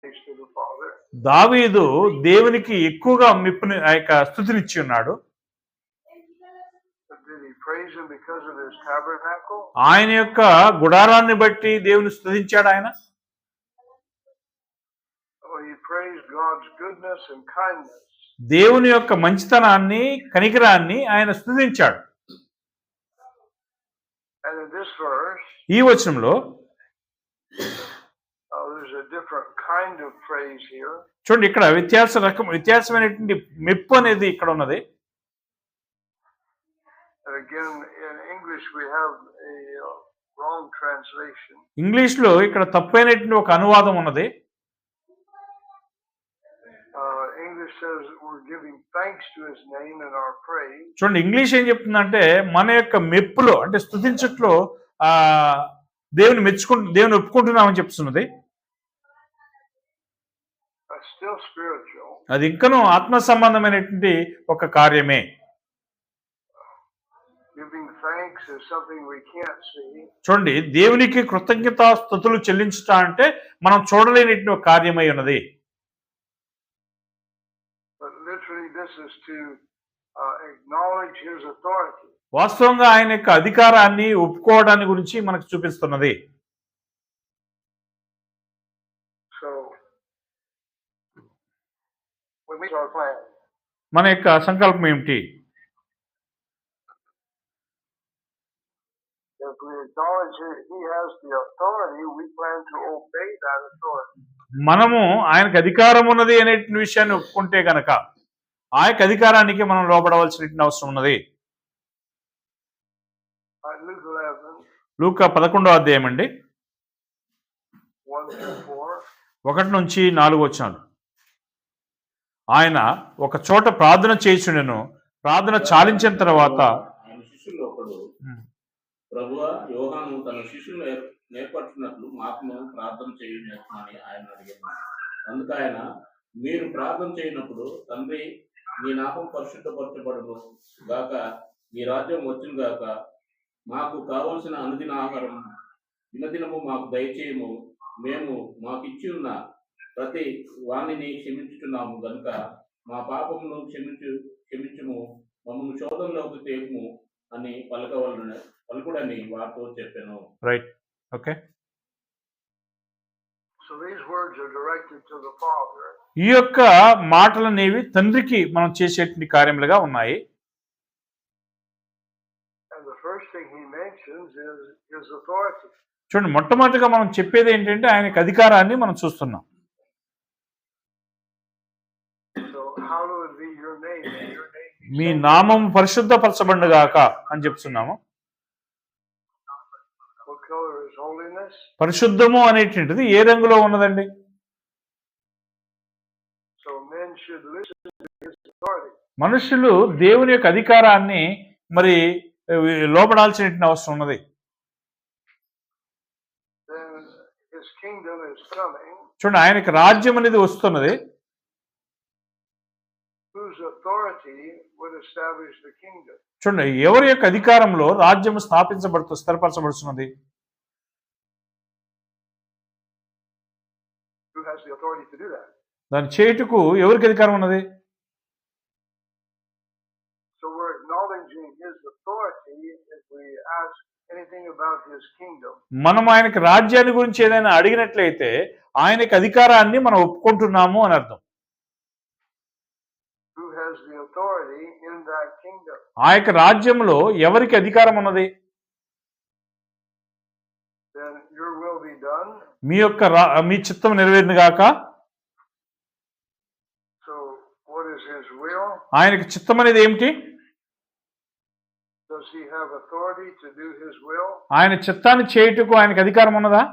to the Father. దావీదు దేవునికి ఎక్కువగా మెప్పుని ఆ యొక్క స్తుతినిచ్చి ఉన్నాడు. But did he praise him because of his tabernacle? ఆయన యొక్క గుడారాన్ని బట్టి దేవుని స్తుతించాడు ఆయన. Oh, he praised God's goodness and kindness. దేవుని యొక్క మంచితనాన్ని కనికరాన్ని ఆయన స్తుతించాడు. And in this verse, ఈ వచనంలో there's a different kind of praise here. చూడండి, ఇక్కడ వ్యత్యాసమైనటువంటి మెప్పు అనేది ఇక్కడ ఉన్నది. And again, in English we have a wrong translation. English లో ఇక్కడ తప్పైనటువంటి ఒక అనువాదం ఉన్నది. English says we're giving thanks to his name in our praise. చూడండి, ఇంగ్లీష్ ఏం చెప్తుందంటే మన యొక్క మెప్పులో అంటే స్తుతించట్లో దేవుని ఒప్పుకుంటున్నామని చెప్తున్నది. Still spiritual. అది ఇంకనూ ఆత్మ సంబంధమైనటువంటి ఒక కార్యమే. Giving thanks is something we can't see. చూడండి, దేవునికి కృతజ్ఞతాస్తుతులు చెల్లించుట అంటే మనం చూడలేనటువంటి ఒక కార్యమై ఉన్నది. But literally this is to acknowledge his authority. వాస్తవంగా ఆయన యొక్క అధికారాన్ని ఒప్పుకోవడాన్ని గురించి మనకు చూపిస్తున్నది. So when we start plan, మన యొక్క సంకల్పం ఏమిటి? if we acknowledge he has the authority, we plan to obey that authority. మనము ఆయనకు అధికారం ఉన్నది అనే విషయాన్ని ఒప్పుకుంటే గనక ఆ యొక్క అధికారానికి మనం లోబడవలసిన అవసరం ఉన్నది. లూకా 11వ అధ్యాయం అండి, 1 నుంచి 4 వచనాలు. ఆయన ఒక చోట ప్రార్థన చేయుచుండెను. ప్రార్థన చాలించిన తర్వాత ప్రభువా, యోహాను తన శిష్యులు నేర్పడుతున్నట్లు మాకు ప్రార్థన చేయని ఆయన అడిగాను. అందుకు ఆయన, మీరు ప్రార్థన చేయనప్పుడు, తండ్రి మీ నామం పరిశుద్ధపరచబడును గాక, మీ రాజ్యం వచ్చును గాక, మాకు కావలసిన అనుదిన ఆహారం దినదినము మాకు దయచేయము, మేము మాకిచ్చి ఉన్న ప్రతి వాణిని క్షమించుతున్నాము గనుక మా పాపమును క్షమించుము, మమ్మల్ని శోధనలోకి తేపుము అని పలుకుడని వారితో చెప్పాను. Right, okay. So these words are directed to the Father. ఈ యొక్క మాటలు అనేవి తండ్రికి మనం చేసేటువంటి కార్యములుగా ఉన్నాయి. And the first thing he mentions is his authority. చూడండి, మొట్టమొదటిగా మనం చెప్పేది ఏంటంటే ఆయనకు అధికారాన్ని మనం చూస్తున్నాం. So hallowed be your name. Your name మీ నామం పరిశుద్ధపరచబడుగాక అని చెప్తున్నాము. What color is holiness? పరిశుద్ధము అనేటువంటిది ఏ రంగులో ఉన్నదండి? So men should listen to his authority. మనుషులు దేవుని యొక్క అధికారాన్ని మరి లోబడాల్సిన అవసరం ఉన్నది. Then his kingdom is coming. చూడండి, ఆయనకి రాజ్యం అనేది వస్తున్నది. Whose authority would establish the kingdom? చూడండి, ఎవరి యొక్క అధికారంలో రాజ్యం స్థిరపరచబడుతున్నది? Who has the authority to do that? దాన్ని చేయుటకు ఎవరికి అధికారం ఉన్నది? So we're acknowledging his authority if we ask anything about his kingdom. మనం ఆయనకి రాజ్యాన్ని గురించి ఏదైనా అడిగినట్లయితే ఆయనకి అధికారాన్ని మనం ఒప్పుకుంటున్నాము అని అర్థం. Who has the authority in that kingdom? ఆ యొక్క రాజ్యంలో ఎవరికి అధికారం ఉన్నది? Then your will be done. మీ చిత్తం నెరవేరునుగాక. So what is his will? ఆయనకి చిత్తం అనేది ఏమిటి? Does he have authority to do his will? ఆయన చిత్తాన్ని చేయుటకు ఆయనకి అధికారం ఉన్నదా?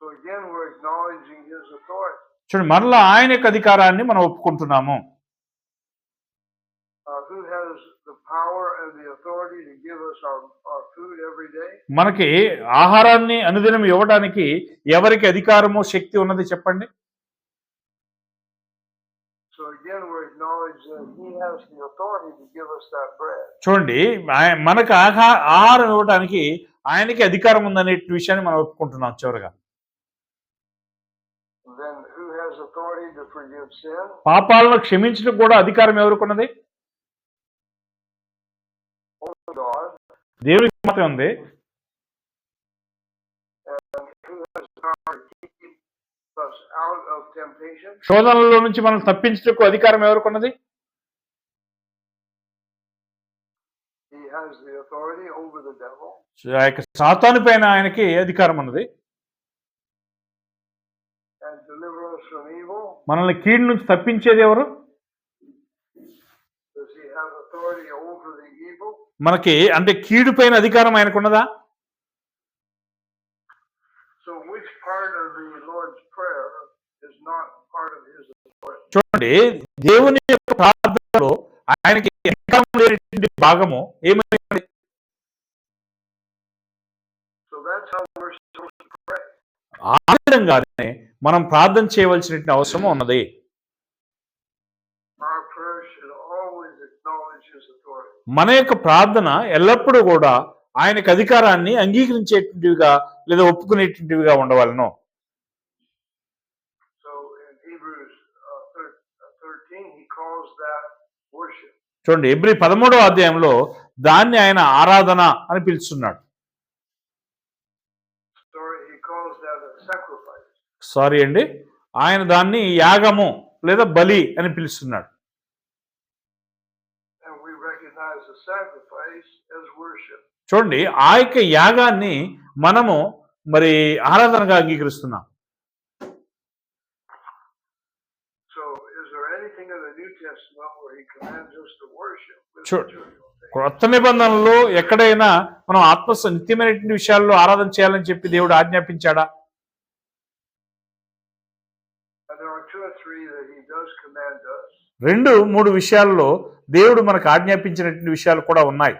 So again we're acknowledging his authority. చూడండి, మరలా ఆయన యొక్క అధికారాన్ని మనం ఒప్పుకుంటున్నాము. Who has the power and the authority to give us our food every day? మనకి ఆహారాన్ని అనుదినం ఇవ్వడానికి ఎవరికి అధికారము శక్తి ఉన్నది చెప్పండి? So again we're acknowledging that he has the authority to give us that bread. చూడండి, మనకు ఆహారం ఇవ్వడానికి ఆయనకి అధికారం ఉందనే విషయాన్ని మనం ఒప్పుకుంటున్నాం చివరిగా. Then who has authority to forgive sin? పాపాలను క్షమించడం కూడా అధికారం ఎవరికున్నది? Only God. దేవునికి మాత్రమే ఉంది. And who has power to keep us out of temptation? శోధనలో నుంచి మనం తప్పించడానికి అధికారం ఎవరికున్నది? He has the authority over the devil. ఆ యొక్క సాతాను పైన ఆయనకి అధికారం ఉన్నది. And deliver us from evil. మనల్ని కీడు నుంచి తప్పించేది ఎవరు? Does he have authority over the evil? మనకి అంటే కీడు పైన అధికారం ఆయనకున్నదా? So which part of the Lord's Prayer is not part of his authority? చూడండి, దేవుని యొక్క ప్రార్థనలో ఆయనకి అధికారం లేనటువంటి భాగము ఏమైంది? So that's how we're supposed to pray. ఆ విధంగానే మనం ప్రార్థన చేయవలసిన అవసరం ఉన్నది. Our prayer should always acknowledge his authority. మన యొక్క ప్రార్థన ఎల్లప్పుడూ కూడా ఆయనకు అధికారాన్ని అంగీకరించేటువంటివిగా లేదా ఒప్పుకునేటువంటివిగా ఉండవలను. So in Hebrews 13, he calls that worship. చూడండి, హెబ్రీ 13వ అధ్యాయంలో దాన్ని ఆయన ఆరాధన అని పిలుస్తున్నాడు. He calls that a sacrifice. Sorry అండి, ఆయన దాన్ని యాగము లేదా బలి అని పిలుస్తున్నాడు. And we recognize the sacrifice as worship. చూడండి, ఆ యొక్క యాగాన్ని మనము మరి ఆరాధనగా అంగీకరిస్తున్నాం. So is there anything in the New Testament where he commands us to worship with Sure. material things? కొత్త నిబంధనలో ఎక్కడైనా మనం నిత్యమైనటువంటి విషయాల్లో ఆరాధన చేయాలని చెప్పి దేవుడు ఆజ్ఞాపించాడా? And there are 2 or 3 that he does command us. 2-3 విషయాల్లో దేవుడు మనకు ఆజ్ఞాపించినటువంటి విషయాలు కూడా ఉన్నాయి.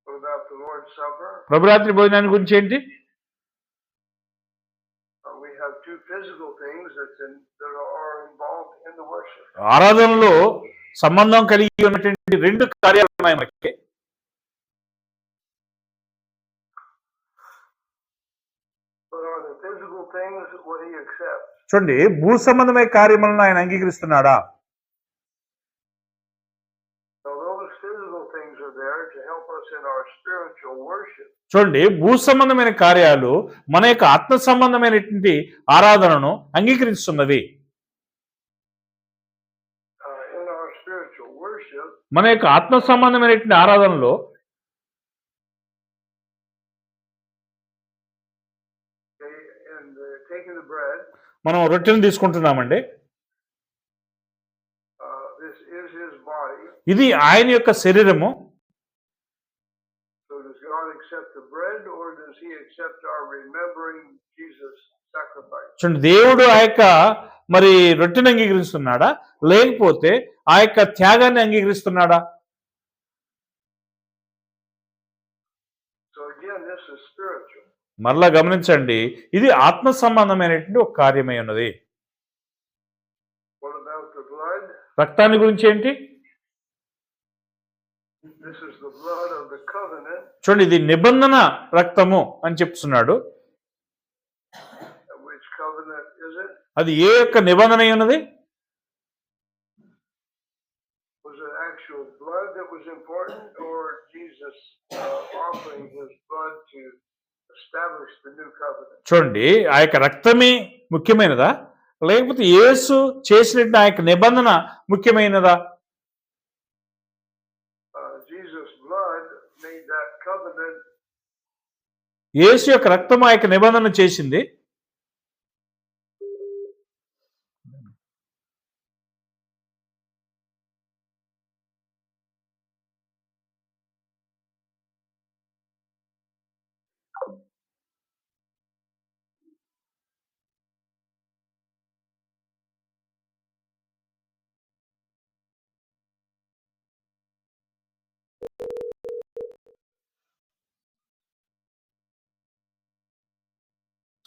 What about the Lord's Supper? ప్రభురాత్రి భోజనాన్ని గురించి ఏంటి? We have 2 physical things that are involved in the worship. ఆరాధనలో సంబంధం కలిగి ఉన్నటువంటి 2 కార్యాలు ఉన్నాయి మనకి. But are the physical things what he accepts? చూడండి, భూ సంబంధమైన కార్యములను ఆయన అంగీకరిస్తున్నాడా? So those physical things are there to help us in our spiritual worship. చూడండి, భూ సంబంధమైన కార్యాలు మన యొక్క ఆత్మ సంబంధమైనటువంటి ఆరాధనను అంగీకరిస్తున్నవి. In our spiritual worship, మన యొక్క ఆత్మ సంబంధమైనటువంటి ఆరాధనలో and taking the bread, మనం రొట్టెను తీసుకుంటున్నామండి. this is his body. ఇది ఆయన యొక్క శరీరము. So does God accept the bread, or does he accept our remembering Jesus' sacrifice? చూడండి, దేవుడు ఆ యొక్క మరి రొట్టెను అంగీకరిస్తున్నాడా, లేకపోతే ఆ యొక్క త్యాగాన్ని అంగీకరిస్తున్నాడా? So again, this is spiritual. మరలా గమనించండి, ఇది ఆత్మ సంబంధమైనటువంటి ఒక కార్యమై ఉన్నది. What about the blood? రక్తాన్ని గురించి ఏంటి? This is the blood of the covenant. చూడండి, ఇది నిబంధన రక్తము అని చెప్తున్నాడు. Which covenant is it? అది ఏ యొక్క నిబంధన అయి ఉన్నది? Was it actual blood that was important, or Jesus offering his blood to establish the new covenant? చూడండి, ఆ యొక్క రక్తమే ముఖ్యమైనదా, లేకపోతే యేసు చేసినట్టు ఆ యొక్క నిబంధన ముఖ్యమైనదా? Jesus' blood made that covenant. యేసు యొక్క రక్తం ఆ యొక్క నిబంధన చేసింది.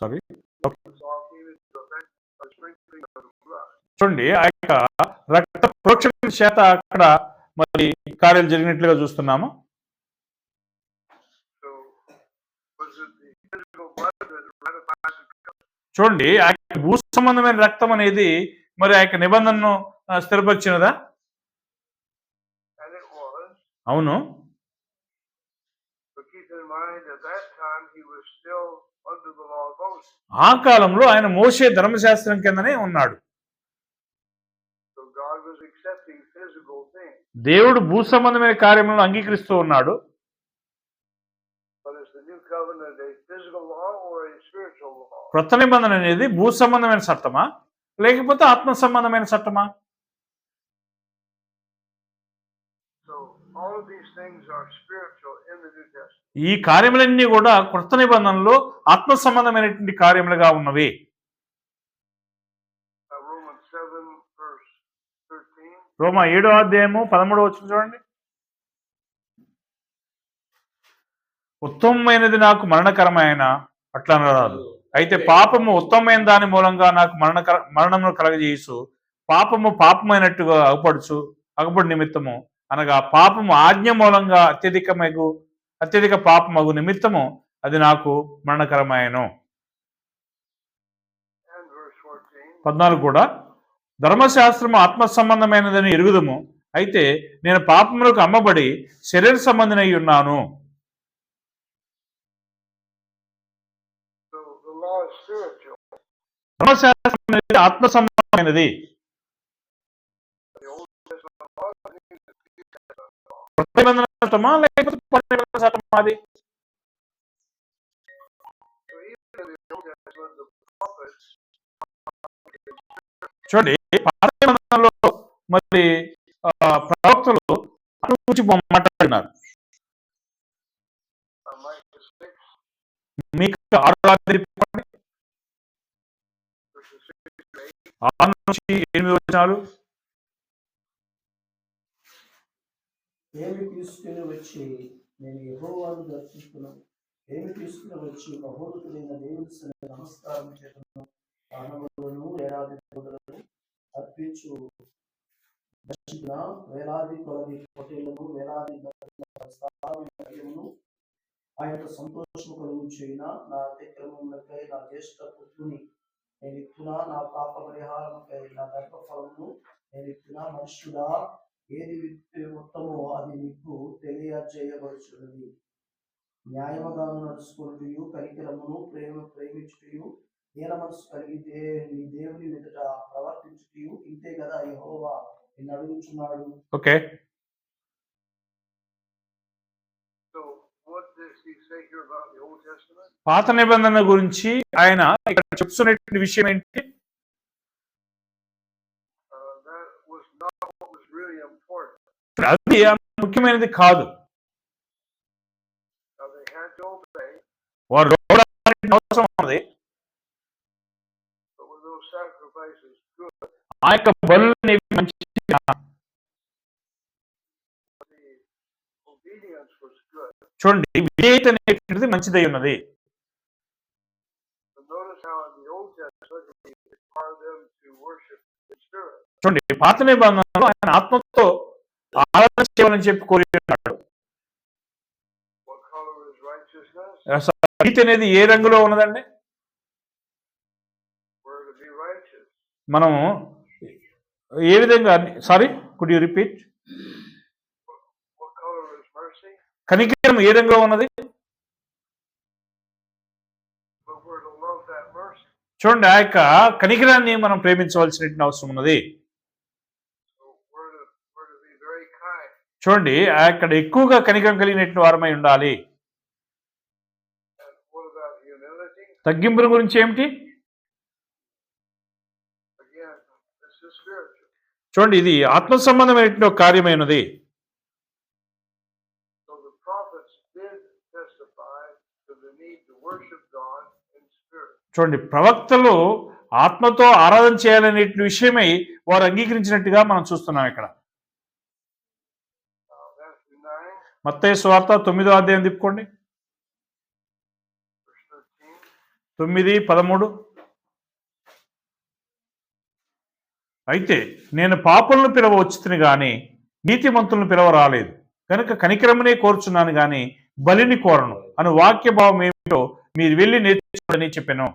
సారీ, చూడండి, ఆ యొక్క రక్త ప్రోక్షణ చేత అక్కడ మరి కార్యాలు జరిగినట్లుగా చూస్తున్నాము. So was it the physical blood that ratified the covenant? చూడండి ఆ యొక్క భూ సంబంధమైన రక్తం అనేది మరి ఆ యొక్క నిబంధనను స్థిరపరిచినదా? and it was. అవును. But keep in mind, at that time he was still under the law of Moses. ఆ కాలంలో ఆయన మోషే ధర్మశాస్త్రం కిందనే ఉన్నాడు. So God was accepting physical things. దేవుడు భూ సంబంధమైన కార్యములను అంగీకరిస్తూ ఉన్నాడు. But is the new covenant a physical law or a spiritual law? క్రొత్త నిబంధన అనేది భూ సంబంధమైన చట్టమా లేకపోతే ఆత్మ సంబంధమైన చట్టమా? So all of these things are spiritual in the New Testament. ఈ కార్యములన్నీ కూడా క్రొత్త నిబంధనలో ఆత్మ సంబంధమైనటువంటి కార్యములుగా ఉన్నవి. Romans 7 verse 13. రోమా 7వ అధ్యాయము 13వ వచనం చూడండి. ఉత్తమమైనది నాకు మరణకరమైన అట్లా అనరాదు, అయితే పాపము ఉత్తమమైన దాని మూలంగా నాకు మరణమును కలగజేయసు, పాపము పాపమైనట్టుగా అగపడు నిమిత్తము అనగా పాపము ఆజ్ఞ మూలంగా అత్యధిక పాపమగు నిమిత్తము అది నాకు మరణకరమాయను. 14 కూడా ధర్మశాస్త్రము ఆత్మ సంబంధమైనదని ఎరుగుదము, అయితే నేను పాపములకు అమ్మబడి శరీర సంబంధినై ఉన్నాను. ధర్మశాస్త్రం అనేది ఆత్మ సంబంధమైనది. చట్టమా లేకపోతే చట్టమా? అది చూడండి, పాత నిబంధనలో మరి ప్రవక్తలు గురించి మాట్లాడినారు. మీకు 6 నుంచి 8 వచనాలు. ఏమి తీసుకుని వచ్చి నేను యెహోవాను దర్శిస్తున్నాను, ఏమి తీసుకుని వచ్చి మహోన్నతుడైన దేవుని సన్నిధిలో నమస్కారం చేస్తున్నాను, ప్రాణములను వేలాది పొదలను అర్పించు దర్శించిన వేలాది కొలది పొట్టేళ్లను వేలాది కార్యమును ఆయన సంతోషము కలుగు చేయిన నా అతిక్రమములకై నా జ్యేష్ఠ పుత్రుని నేను ఇస్తున్నా, నా పాప పరిహారముకై నా గర్భఫలమును నేను ఇస్తున్నా. మనుష్యుడా, ఏది ఉత్తమో అది నీకు తెలియజేయబడుచున్నది. న్యాయముగాను నడుచుకుంటూ కనికరమును ప్రేమించుటయు దీన మనసు కలిగి నీ దేవుని ఎదుట ప్రవర్తించుటయు ఇంతే కదా యెహోవా నిన్ను అడుగుచున్నాడు. ఓకే, పాత నిబంధన గురించి ఆయన ఇక్కడ చెప్తున్నటువంటి విషయం ఏంటి? అది ముఖ్యమైనది కాదు. వారు అవసరం ఉన్నది. ఆ యొక్క బలులు చూడండి, విధేయత అనేటువంటిది మంచిదై ఉన్నది. చూడండి, పాత నిబంధనలో ఆయన ఆత్మతో ఆరాధన చేయాలని చెప్పి కోరి ఉన్నాడు. నీతి అనేది ఏ రంగులో ఉన్నదండి? మనము ఏ విధంగా, సారీ కుడ్ యూ రిపీట్? కనికరం ఏ రంగులో ఉన్నది? చూడండి, ఆ యొక్క కనికరాన్ని మనం ప్రేమించవలసిన అవసరం ఉన్నది. చూడండి, అక్కడ ఎక్కువగా కనికరం కలిగినటువంటి వారమై ఉండాలి. తగ్గింపుల గురించి ఏమిటి? చూడండి, ఇది ఆత్మ సంబంధమైనటువంటి ఒక కార్యమైనది. చూడండి, ప్రవక్తలు ఆత్మతో ఆరాధన చేయాలనే విషయమై వారు అంగీకరించినట్టుగా మనం చూస్తున్నాం ఇక్కడ. మత్తయి సువార్త 9వ అధ్యాయం తిప్పుకోండి, 9:13. అయితే నేను పాపులను పిలవ వచ్చితిని గాని నీతిమంతులను పిలవ రాలేదు, కనుక కనికరమునే కోరుచున్నాను గాని బలిని కోరను అని వాక్య భావం ఏమిటో మీరు వెళ్ళి నేర్చుకోని చెప్పాను.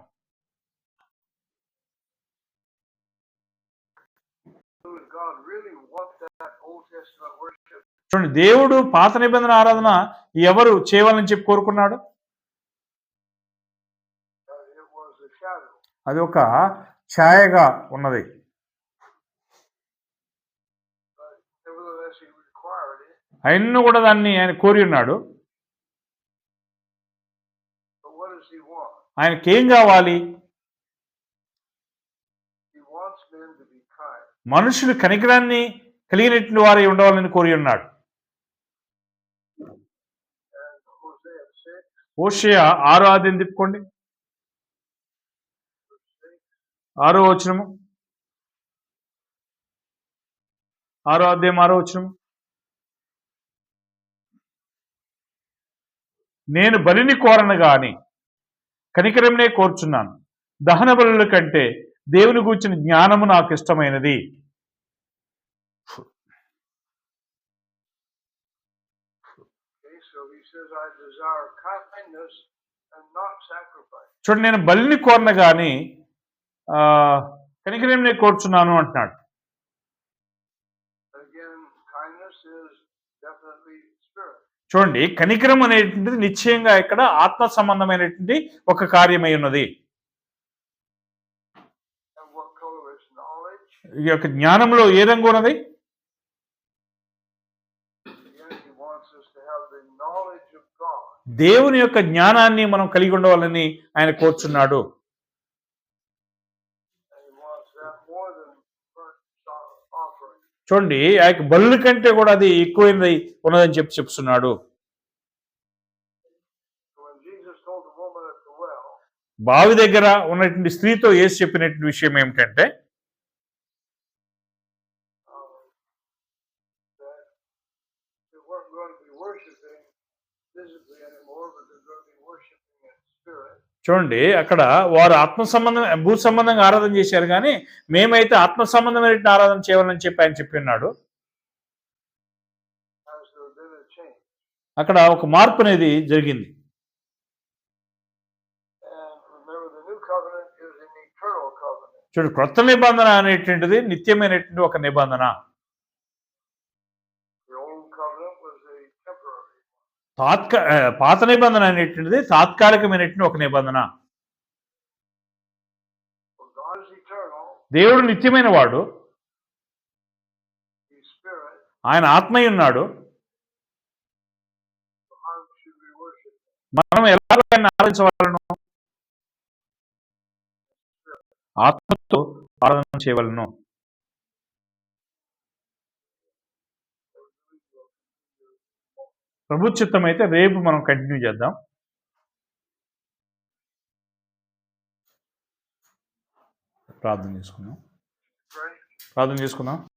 Testament worship, చూడండి, దేవుడు పాత నిబంధన ఆరాధన ఎవరు చేయవాలని చెప్పి కోరుకున్నాడు? it was a shadow. అది ఒక ఛాయగా ఉన్నది. But nevertheless, he required it. ఆయన్ను కూడా దాన్ని ఆయన కోరి ఉన్నాడు. But what does he want? ఆయనకేం కావాలి? He wants men to be kind. మనుషులు కనికరాన్ని కలిగినటువంటి వారై ఉండవాలని కోరి ఉన్నాడు. And Hosea 6, హోషేయ 6వ అధ్యాయం తిప్పుకోండి, 6వ వచనము, 6వ అధ్యాయం 6వ వచనము. నేను బలిని కోరను గాని కనికరంనే కోరుచున్నాను, దహన బలుల కంటే దేవుని గూర్చిన జ్ఞానము నాకు ఇష్టమైనది. okay, so he says, I desire kindness and not sacrifice. చూడండి, నేను బలిని కోరను గాని కనికరంనే కోరుచున్నాను అంటున్నాడు. Again, kindness is definitely spirit. చూడండి, కనికరం అనేటువంటిది నిశ్చయంగా ఇక్కడ ఆత్మ సంబంధమైనటువంటి ఒక కార్యమై ఉన్నది. And what color is knowledge? ఈ యొక్క జ్ఞానంలో ఏ రంగు ఉన్నది? Again, he wants us to have the knowledge of God. దేవుని యొక్క జ్ఞానాన్ని మనం కలిగి ఉండవాలని ఆయన కోరుచున్నాడు. And he wants that more than burnt offering. చూడండి, ఆ యొక్క బలుల కంటే కూడా అది ఎక్కువైనది ఉన్నదని చెప్తున్నాడు. When Jesus told the woman at the well, బావి దగ్గర ఉన్నటువంటి స్త్రీతో యేసు చెప్పినటువంటి విషయం ఏమిటంటే, that they weren't going to be worshiping physically anymore, but they're going to be worshiping in spirit. చూడండి, అక్కడ వారు ఆత్మ సంబంధం భూ సంబంధంగా ఆరాధన చేశారు, కానీ మేమైతే ఆత్మ సంబంధమైన ఆరాధన చేయాలని చెప్పి ఆయన చెప్పి ఉన్నాడు. Has there been a change? అక్కడ ఒక మార్పు అనేది జరిగింది. And remember, the new covenant is an eternal covenant. చూడండి, క్రొత్త నిబంధన అనేటువంటిది నిత్యమైనటువంటి ఒక నిబంధన. The old covenant was a temporary. పాత నిబంధన అనేటువంటిది తాత్కాలికమైనటువంటి ఒక నిబంధన. Well, God is eternal. దేవుడు నిత్యమైన వాడు, He's spirit. ఆయన ఆత్మయ్య ఉన్నాడు. So how should we worship Him? మనం ఎలాగ ఆయన ఆరాధించవలను? ఆత్మతో ఆరాధన చేయవలను. ప్రభు చిత్తం అయితే రేపు మనం కంటిన్యూ చేద్దాం. ప్రార్థన చేసుకుందాం. Pray. ప్రార్థన చేసుకుందాం.